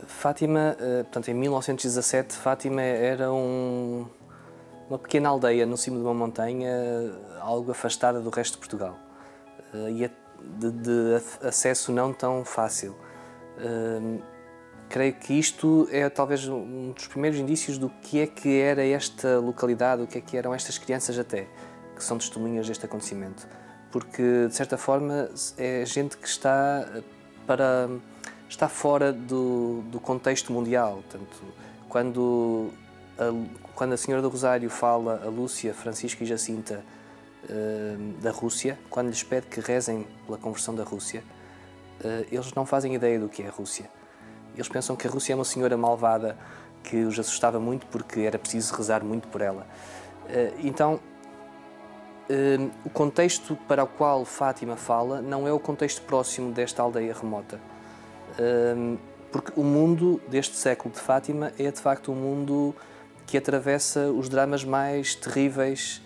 Fátima, portanto, em 1917, Fátima era uma pequena aldeia no cimo de uma montanha, algo afastada do resto de Portugal, e de acesso não tão fácil. Creio que isto é talvez um dos primeiros indícios do que era esta localidade, o que eram estas crianças até, que são testemunhas deste acontecimento. Porque, de certa forma, é gente que está fora do contexto mundial. Portanto, quando a Senhora do Rosário fala a Lúcia, Francisco e Jacinta da Rússia, quando lhes pede que rezem pela conversão da Rússia, eles não fazem ideia do que é a Rússia. Eles pensam que a Rússia é uma senhora malvada que os assustava muito porque era preciso rezar muito por ela. Então, o contexto para o qual Fátima fala não é o contexto próximo desta aldeia remota. Porque o mundo deste século de Fátima é, de facto, um mundo que atravessa os dramas mais terríveis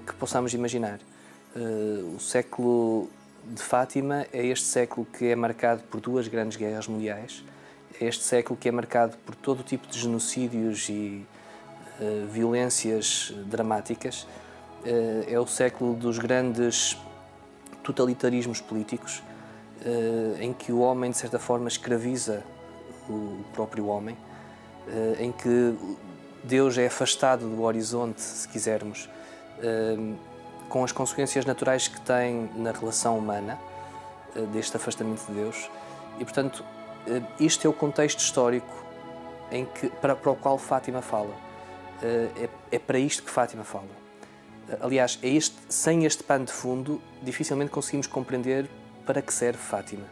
que possamos imaginar. O século de Fátima é este século que é marcado por duas grandes guerras mundiais, é este século que é marcado por todo o tipo de genocídios e violências dramáticas, é o século dos grandes totalitarismos políticos, em que o homem, de certa forma, escraviza o próprio homem, em que Deus é afastado do horizonte, se quisermos, com as consequências naturais que tem na relação humana, deste afastamento de Deus. E, portanto, isto é o contexto histórico para o qual Fátima fala. É para isto que Fátima fala. Aliás, sem este pano de fundo, dificilmente conseguimos compreender para que serve Fátima.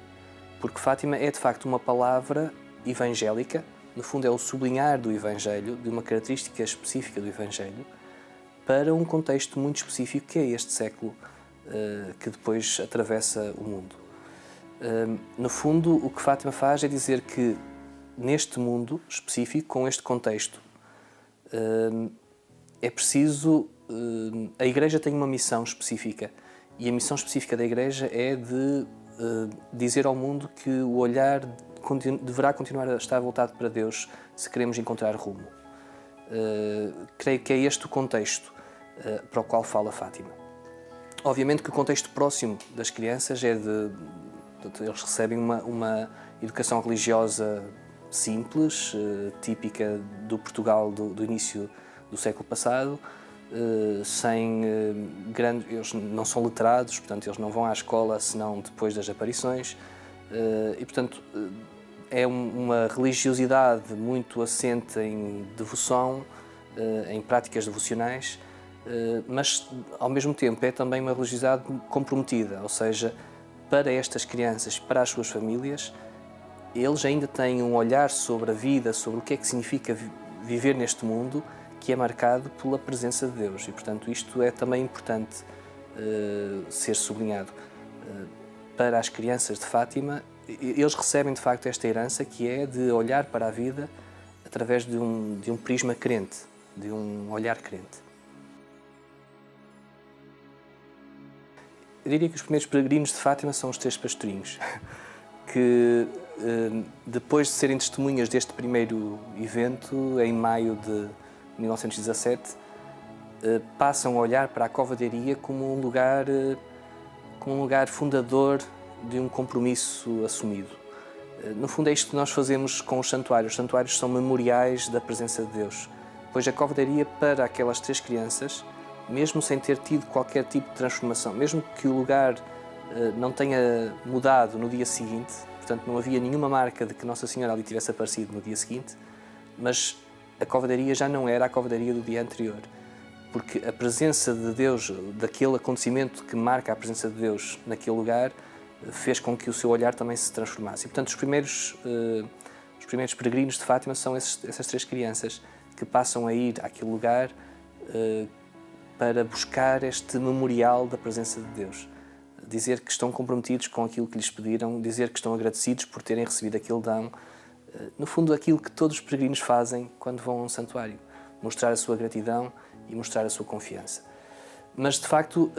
Porque Fátima é, de facto, uma palavra evangélica, no fundo é o sublinhar do Evangelho, de uma característica específica do Evangelho, para um contexto muito específico que é este século que depois atravessa o mundo. No fundo, o que Fátima faz é dizer que neste mundo específico, com este contexto, é preciso... A Igreja tem uma missão específica e a missão específica da Igreja é de dizer ao mundo que o olhar deverá continuar a estar voltado para Deus se queremos encontrar rumo. Creio que é este o contexto para o qual fala Fátima. Obviamente que o contexto próximo das crianças é eles recebem uma educação religiosa simples, típica do Portugal do início do século passado, eles não são letrados, portanto eles não vão à escola senão depois das aparições, e portanto é uma religiosidade muito assente em devoção, em práticas devocionais, mas ao mesmo tempo é também uma religiosidade comprometida, ou seja, para estas crianças, para as suas famílias, eles ainda têm um olhar sobre a vida, sobre o que é que significa viver neste mundo, que é marcado pela presença de Deus e, portanto, isto é também importante ser sublinhado. Para as crianças de Fátima, eles recebem de facto esta herança que é de olhar para a vida através de um prisma crente, de um olhar crente. Eu diria que os primeiros peregrinos de Fátima são os três pastorinhos, que depois de serem testemunhas deste primeiro evento, em maio de 1917, passam a olhar para a Cova de Iria como um lugar fundador de um compromisso assumido. No fundo é isto que nós fazemos com os santuários. Os santuários são memoriais da presença de Deus. Pois a Cova de Iria, para aquelas três crianças, mesmo sem ter tido qualquer tipo de transformação, mesmo que o lugar não tenha mudado no dia seguinte, portanto não havia nenhuma marca de que Nossa Senhora ali tivesse aparecido no dia seguinte, mas a Cova de Iria já não era a Cova de Iria do dia anterior, porque a presença de Deus, daquele acontecimento que marca a presença de Deus naquele lugar, fez com que o seu olhar também se transformasse. E, portanto, os primeiros peregrinos de Fátima são essas três crianças que passam a ir àquele lugar para buscar este memorial da presença de Deus. Dizer que estão comprometidos com aquilo que lhes pediram, dizer que estão agradecidos por terem recebido aquele dom. No fundo, aquilo que todos os peregrinos fazem quando vão a um santuário. Mostrar a sua gratidão e mostrar a sua confiança. Mas, de facto,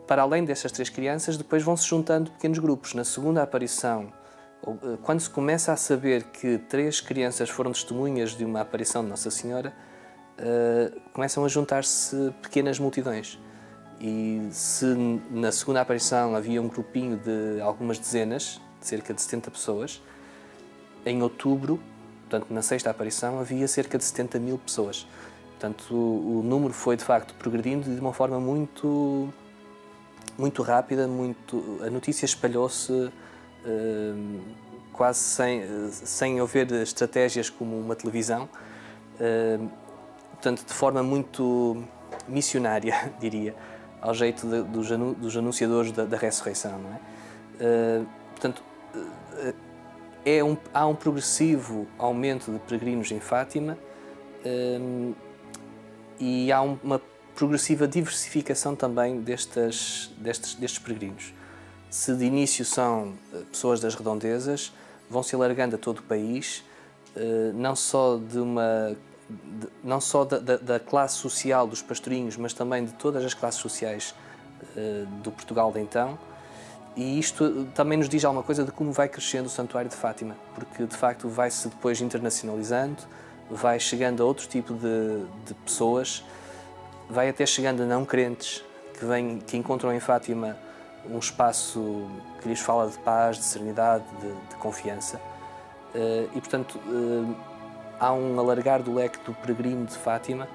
para além dessas três crianças, depois vão-se juntando pequenos grupos. Na segunda aparição Quando se começa a saber que 3 crianças foram testemunhas de uma aparição de Nossa Senhora, começam a juntar-se pequenas multidões. E se na segunda aparição havia um grupinho de algumas dezenas, de cerca de 70 pessoas, em outubro, portanto na sexta aparição, havia cerca de 70 mil pessoas. Portanto, o número foi de facto progredindo de uma forma muito rápida, a notícia espalhou-se quase sem haver estratégias como uma televisão, portanto de forma muito missionária, diria, ao jeito dos anunciadores da ressurreição, não é? Portanto, há um progressivo aumento de peregrinos em Fátima, e há uma progressiva diversificação também destes peregrinos. Se de início são pessoas das redondezas, vão se alargando a todo o país, não só da classe social dos pastorinhos, mas também de todas as classes sociais do Portugal de então. E isto também nos diz alguma coisa de como vai crescendo o Santuário de Fátima, porque de facto vai-se depois internacionalizando, vai chegando a outro tipo de pessoas, vai até chegando a não crentes que encontram em Fátima um espaço que lhes fala de paz, de serenidade, de confiança. E portanto há um alargar do leque do peregrino de Fátima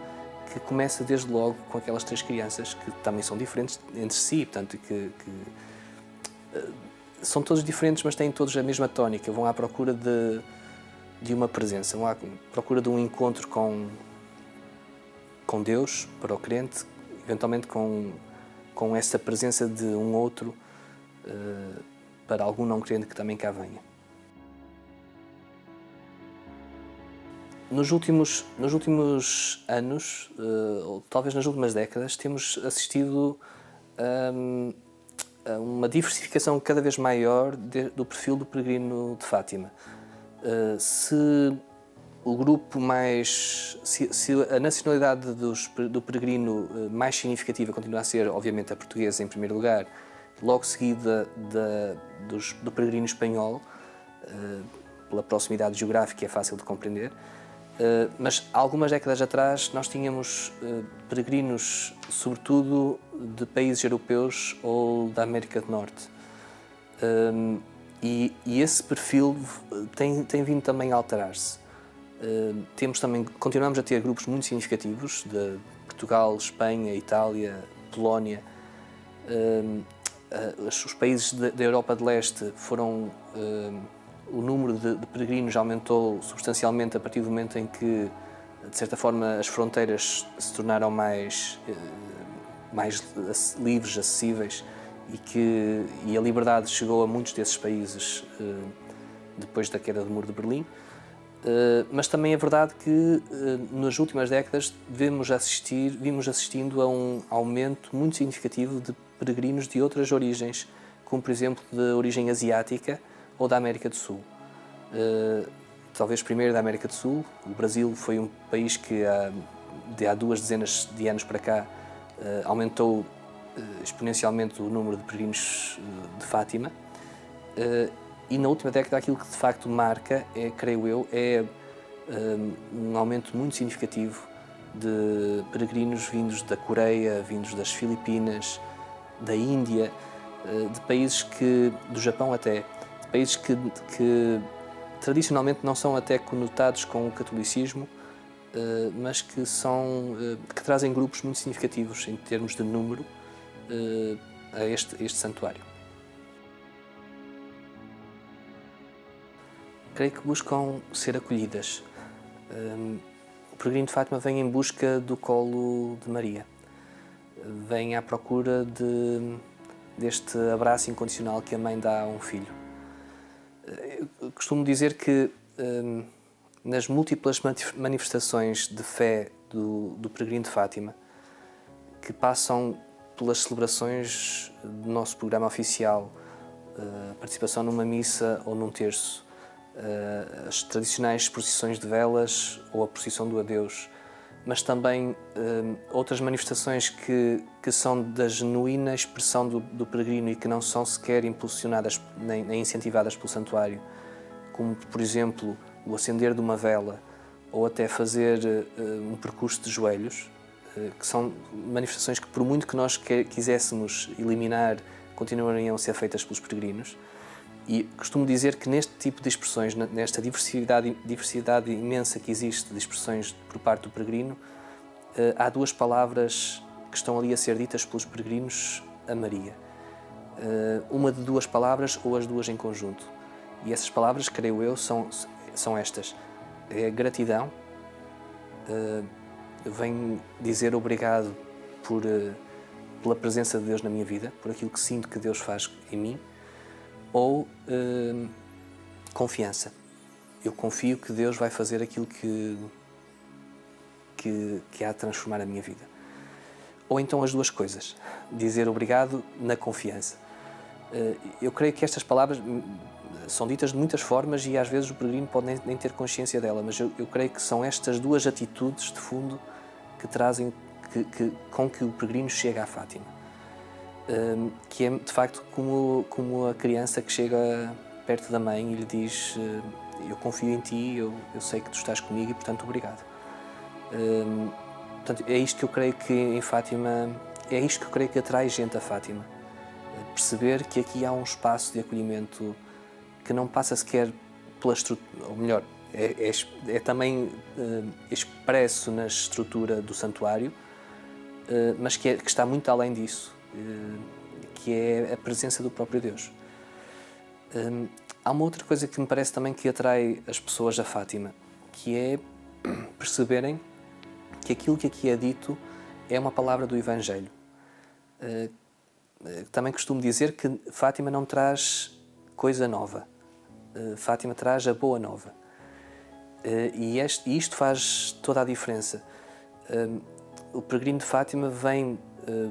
que começa desde logo com aquelas 3 crianças que também são diferentes entre si, portanto são todos diferentes, mas têm todos a mesma tónica, vão à procura de uma presença, vão à procura de um encontro com Deus, para o crente, eventualmente com essa presença de um outro para algum não crente que também cá venha. Nos últimos anos, ou talvez nas últimas décadas, temos assistido a uma diversificação cada vez maior do perfil do peregrino de Fátima. Se o grupo se a nacionalidade do peregrino mais significativa continua a ser, obviamente, a portuguesa em primeiro lugar, logo seguida do peregrino espanhol, pela proximidade geográfica é fácil de compreender, mas algumas décadas atrás nós tínhamos peregrinos, sobretudo de países europeus ou da América do Norte. E esse perfil tem vindo também a alterar-se. Continuamos a ter grupos muito significativos de Portugal, Espanha, Itália, Polónia. Os países da Europa de Leste o número de peregrinos aumentou substancialmente a partir do momento em que, de certa forma, as fronteiras se tornaram mais livres, acessíveis, e a liberdade chegou a muitos desses países depois da queda do Muro de Berlim. Mas também é verdade que nas últimas décadas vimos assistindo a um aumento muito significativo de peregrinos de outras origens, como por exemplo de origem asiática ou da América do Sul. Talvez primeiro da América do Sul. O Brasil foi um país que há 2 dezenas de anos para cá aumentou exponencialmente o número de peregrinos de Fátima. E na última década aquilo que de facto marca, creio eu, é um aumento muito significativo de peregrinos vindos da Coreia, vindos das Filipinas, da Índia, de países do Japão até, de países que tradicionalmente não são até conotados com o catolicismo, mas que trazem grupos muito significativos em termos de número a este santuário. Creio que buscam ser acolhidas. O peregrino de Fátima vem em busca do colo de Maria. Vem à procura deste abraço incondicional que a mãe dá a um filho. Eu costumo dizer que nas múltiplas manifestações de fé do peregrino de Fátima, que passam pelas celebrações do nosso programa oficial, a participação numa missa ou num terço, as tradicionais procissões de velas ou a procissão do adeus, mas também outras manifestações que são da genuína expressão do peregrino e que não são sequer impulsionadas nem incentivadas pelo santuário, como, por exemplo, o acender de uma vela ou até fazer um percurso de joelhos, que são manifestações que, por muito que nós quiséssemos eliminar, continuariam a ser feitas pelos peregrinos. E costumo dizer que neste tipo de expressões, nesta diversidade imensa que existe de expressões por parte do peregrino, há duas palavras que estão ali a ser ditas pelos peregrinos a Maria. Uma de duas palavras ou as duas em conjunto. E essas palavras, creio eu, são estas. É gratidão, vem dizer obrigado pela presença de Deus na minha vida, por aquilo que sinto que Deus faz em mim, ou confiança. Eu confio que Deus vai fazer aquilo que há de transformar a minha vida. Ou então as duas coisas, dizer obrigado na confiança. Eu creio que estas palavras são ditas de muitas formas e às vezes o peregrino pode nem ter consciência dela, mas eu creio que são estas duas atitudes de fundo que trazem, com que o peregrino chega à Fátima. Que é de facto como a criança que chega perto da mãe e lhe diz: eu confio em ti, eu sei que tu estás comigo e portanto obrigado. Portanto, é isto que eu creio que em Fátima, é isto que eu creio que atrai gente a Fátima. Perceber que aqui há um espaço de acolhimento que não passa sequer pela estrutura, ou melhor, é também expresso na estrutura do santuário, mas que está muito além disso, que é a presença do próprio Deus. Há uma outra coisa que me parece também que atrai as pessoas a Fátima, que é perceberem que aquilo que aqui é dito é uma palavra do Evangelho. Também costumo dizer que Fátima não traz coisa nova. Fátima traz a boa nova. E isto faz toda a diferença. O peregrino de Fátima vem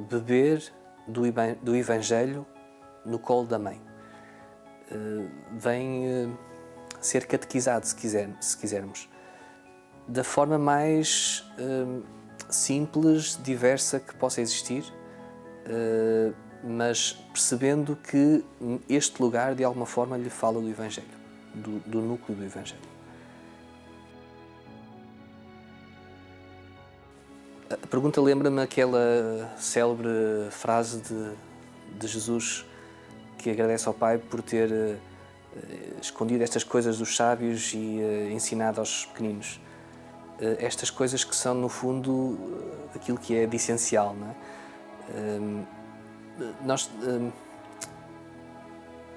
beber do Evangelho no colo da mãe. Vem ser catequizado, se quisermos, da forma mais simples, diversa que possa existir, mas percebendo que este lugar de alguma forma lhe fala do Evangelho, do núcleo do Evangelho. A pergunta lembra-me aquela célebre frase de Jesus, que agradece ao Pai por ter escondido estas coisas dos sábios e ensinado aos pequeninos. Estas coisas que são, no fundo, aquilo que é de essencial, não é?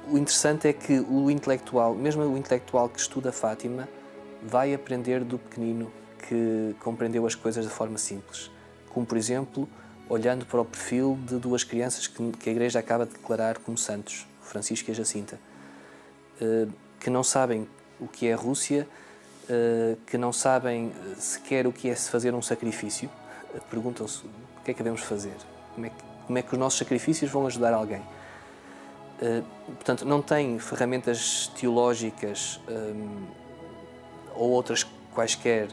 O interessante é que o intelectual, mesmo o intelectual que estuda Fátima, vai aprender do pequenino que compreendeu as coisas de forma simples. Como, por exemplo, olhando para o perfil de duas crianças que a Igreja acaba de declarar como santos, Francisco e a Jacinta, que não sabem o que é a Rússia, que não sabem sequer o que é se fazer um sacrifício, perguntam-se o que é que devemos fazer, como é que os nossos sacrifícios vão ajudar alguém. Portanto, não têm ferramentas teológicas ou outras quaisquer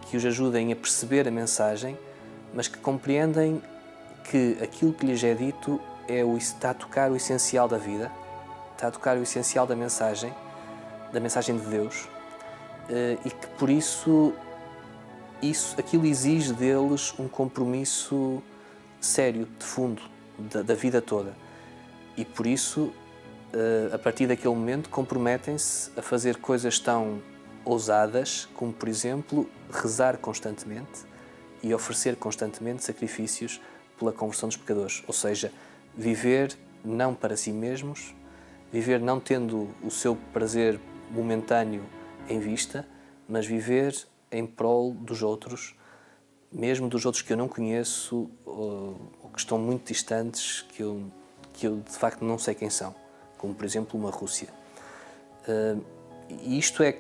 que os ajudem a perceber a mensagem, mas que compreendem que aquilo que lhes é dito está a tocar o essencial da vida, está a tocar o essencial da mensagem de Deus, e que por isso aquilo exige deles um compromisso sério, de fundo, da vida toda. E por isso, a partir daquele momento, comprometem-se a fazer coisas tão ousadas como, por exemplo, rezar constantemente e oferecer constantemente sacrifícios pela conversão dos pecadores. Ou seja, viver não para si mesmos, viver não tendo o seu prazer momentâneo em vista, mas viver em prol dos outros, mesmo dos outros que eu não conheço ou que estão muito distantes, que eu de facto não sei quem são, como por exemplo uma Rússia. E isto é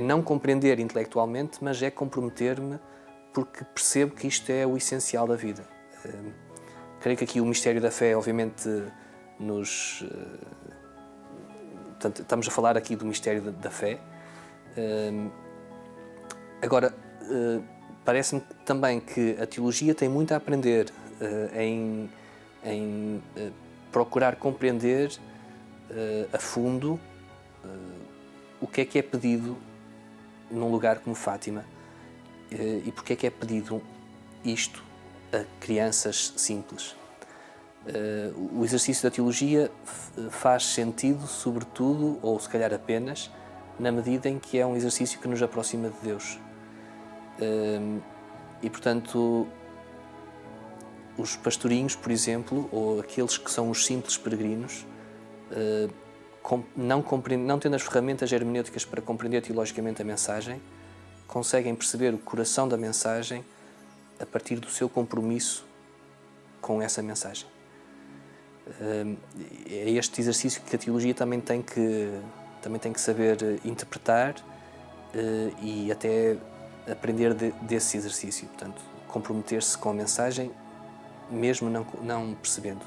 não compreender intelectualmente, mas é comprometer-me porque percebo que isto é o essencial da vida. Creio que aqui o mistério da fé, obviamente, portanto, estamos a falar aqui do mistério da fé. Agora, Parece-me também que a teologia tem muito a aprender em procurar compreender a fundo o que é pedido num lugar como Fátima e porque é pedido isto a crianças simples. O exercício da teologia faz sentido, sobretudo, ou se calhar apenas, na medida em que é um exercício que nos aproxima de Deus. E, portanto, os pastorinhos, por exemplo, ou aqueles que são os simples peregrinos, não tendo as ferramentas hermenêuticas para compreender teologicamente a mensagem, conseguem perceber o coração da mensagem a partir do seu compromisso com essa mensagem. É este exercício que a teologia também tem que saber interpretar e até aprender desse exercício. Portanto, comprometer-se com a mensagem, mesmo não percebendo.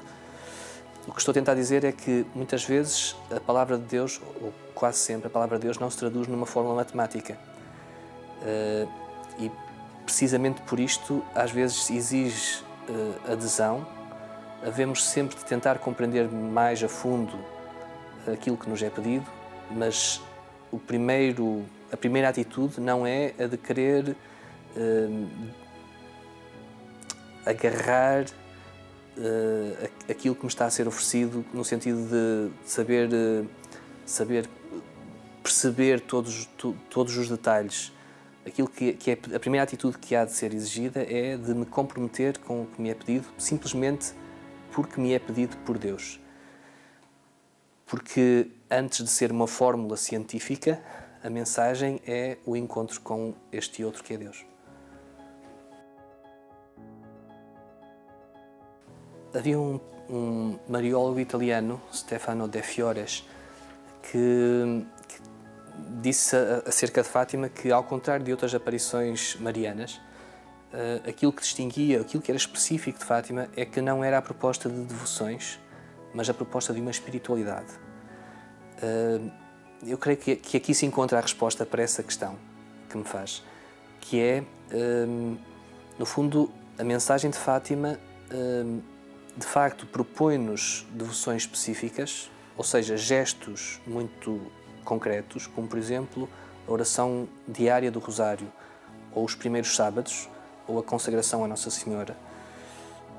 O que estou a tentar dizer é que muitas vezes a palavra de Deus, ou quase sempre a palavra de Deus, não se traduz numa fórmula matemática. E precisamente por isto, às vezes exige adesão. Havemos sempre de tentar compreender mais a fundo aquilo que nos é pedido, mas a primeira atitude não é a de querer agarrar aquilo que me está a ser oferecido, no sentido de saber perceber todos os detalhes. Aquilo que é a primeira atitude que há de ser exigida é de me comprometer com o que me é pedido, simplesmente porque me é pedido por Deus. Porque antes de ser uma fórmula científica, a mensagem é o encontro com este outro que é Deus. Havia um mariólogo italiano, Stefano De Fiores, que disse acerca de Fátima que, ao contrário de outras aparições marianas, aquilo que distinguia, aquilo que era específico de Fátima é que não era a proposta de devoções, mas a proposta de uma espiritualidade. Eu creio que aqui se encontra a resposta para essa questão que me faz, que é, no fundo, a mensagem de Fátima, de facto, propõe-nos devoções específicas, ou seja, gestos muito concretos, como, por exemplo, a oração diária do Rosário, ou os primeiros sábados, ou a consagração à Nossa Senhora,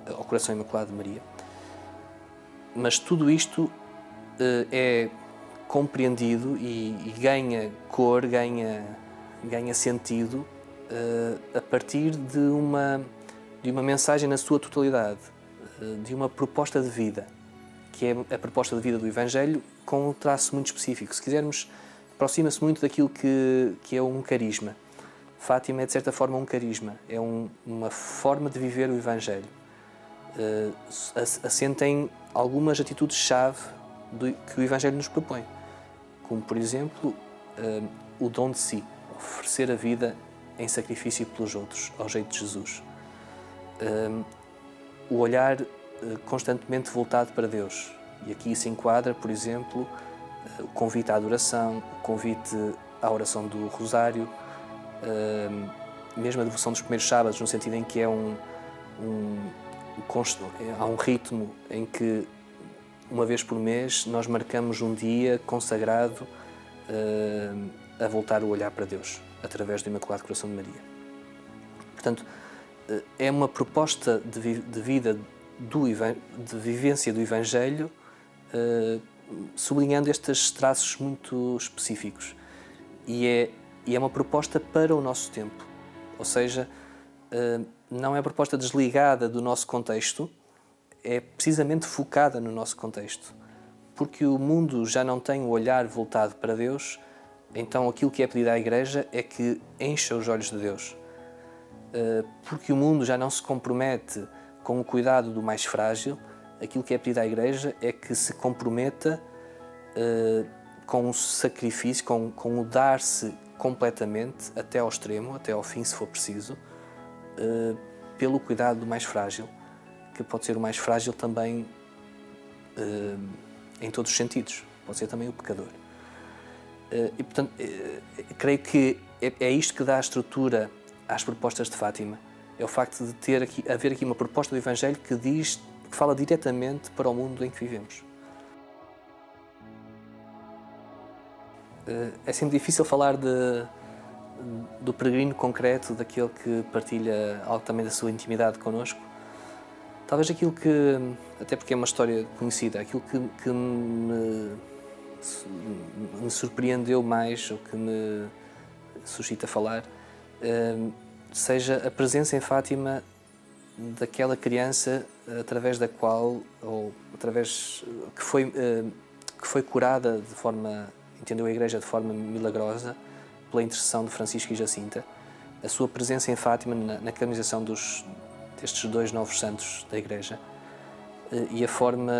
ao Coração Imaculado de Maria. Mas tudo isto é compreendido e ganha cor, ganha sentido a partir de uma mensagem na sua totalidade, de uma proposta de vida, que é a proposta de vida do Evangelho, com um traço muito específico. Se quisermos, aproxima-se muito daquilo que é um carisma. Fátima é, de certa forma, um carisma, é uma forma de viver o Evangelho. Assenta em algumas atitudes-chave que o Evangelho nos propõe, como, por exemplo, o dom de si, oferecer a vida em sacrifício pelos outros, ao jeito de Jesus. O olhar constantemente voltado para Deus. E aqui se enquadra, por exemplo, o convite à adoração, o convite à oração do Rosário, mesmo a devoção dos primeiros sábados, no sentido em que há um ritmo em que, uma vez por mês, nós marcamos um dia consagrado a voltar o olhar para Deus, através do Imaculado Coração de Maria. Portanto, é uma proposta de vida, de vivência do Evangelho, sublinhando estes traços muito específicos. E é uma proposta para o nosso tempo, ou seja, não é uma proposta desligada do nosso contexto, é precisamente focada no nosso contexto. Porque o mundo já não tem o olhar voltado para Deus, então aquilo que é pedido à Igreja é que encha os olhos de Deus. Porque o mundo já não se compromete com o cuidado do mais frágil, aquilo que é pedido à Igreja é que se comprometa com o sacrifício, com o dar-se completamente, até ao extremo, até ao fim, se for preciso, pelo cuidado do mais frágil, que pode ser o mais frágil também em todos os sentidos, pode ser também o pecador. E, portanto, creio que é isto que dá a estrutura às propostas de Fátima. É o facto de haver aqui uma proposta do Evangelho que fala diretamente para o mundo em que vivemos. É sempre difícil falar do peregrino concreto, daquele que partilha algo também da sua intimidade connosco. Talvez aquilo que, até porque é uma história conhecida, aquilo que me surpreendeu mais, ou que me suscita falar, seja a presença em Fátima daquela criança através da qual, que foi curada de forma, entendeu a Igreja, de forma milagrosa, pela intercessão de Francisco e Jacinta. A sua presença em Fátima na canonização destes 2 novos santos da Igreja, e a forma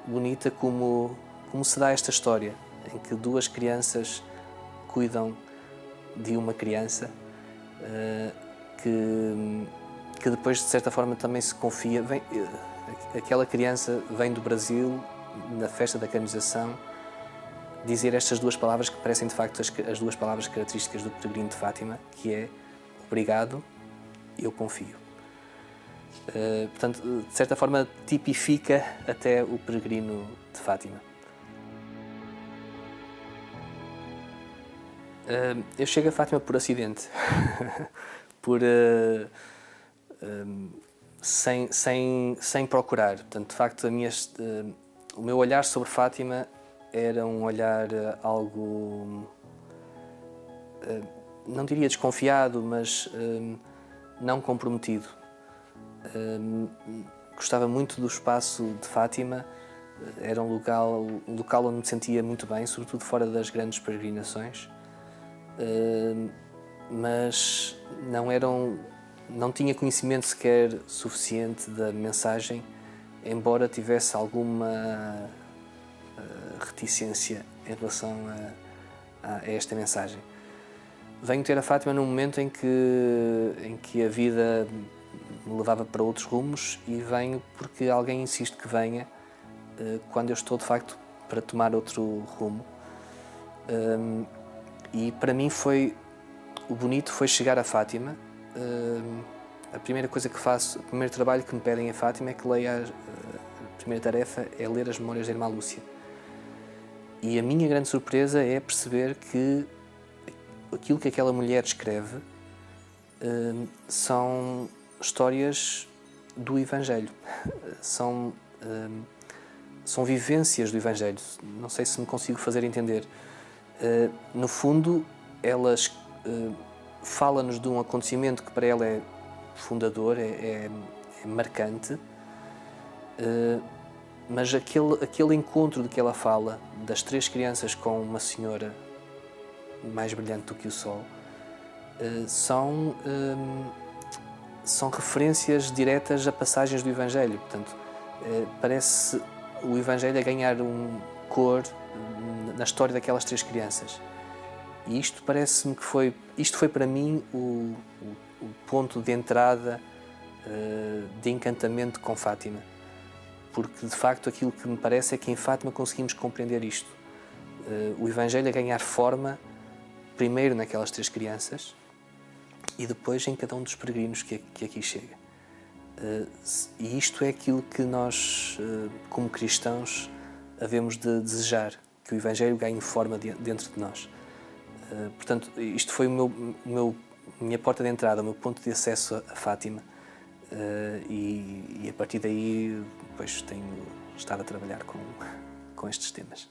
bonita como se dá esta história, em que 2 crianças cuidam de uma criança que depois, de certa forma, também se confia. Aquela criança vem do Brasil, na festa da canonização, dizer estas 2 palavras que parecem, de facto, as 2 palavras características do peregrino de Fátima, que é: obrigado, eu confio. Portanto, de certa forma, tipifica até o peregrino de Fátima. Eu chego a Fátima por acidente, sem procurar. Portanto, de facto, o meu olhar sobre Fátima era um olhar algo, não diria desconfiado, mas não comprometido. Gostava muito do espaço de Fátima, era um local onde me sentia muito bem, sobretudo fora das grandes peregrinações, mas não tinha conhecimento sequer suficiente da mensagem, embora tivesse alguma reticência em relação a esta mensagem. Venho ter a Fátima num momento em que a vida me levava para outros rumos, e venho porque alguém insiste que venha quando eu estou, de facto, para tomar outro rumo. E para mim o bonito foi chegar a Fátima. A primeira coisa que faço, o primeiro trabalho que me pedem a Fátima é que leia, a primeira tarefa é ler as Memórias da Irmã Lúcia. E a minha grande surpresa é perceber que aquilo que aquela mulher escreve são histórias do Evangelho, são vivências do Evangelho. Não sei se me consigo fazer entender. No fundo, elas fala-nos de um acontecimento que para ela é fundador, é marcante, mas aquele encontro de que ela fala, das 3 crianças com uma senhora mais brilhante do que o sol, são referências diretas a passagens do Evangelho. Portanto, parece o Evangelho a ganhar cor na história daquelas 3 crianças. E isto parece-me que isto foi para mim o ponto de entrada, de encantamento com Fátima. Porque, de facto, aquilo que me parece é que em Fátima conseguimos compreender isto. O Evangelho a ganhar forma, primeiro naquelas 3 crianças e depois em cada um dos peregrinos que aqui chega. E isto é aquilo que nós, como cristãos, havemos de desejar, que o Evangelho ganhe forma dentro de nós. Portanto, isto foi minha porta de entrada, o meu ponto de acesso a Fátima, e a partir daí depois tenho estado a trabalhar com estes temas.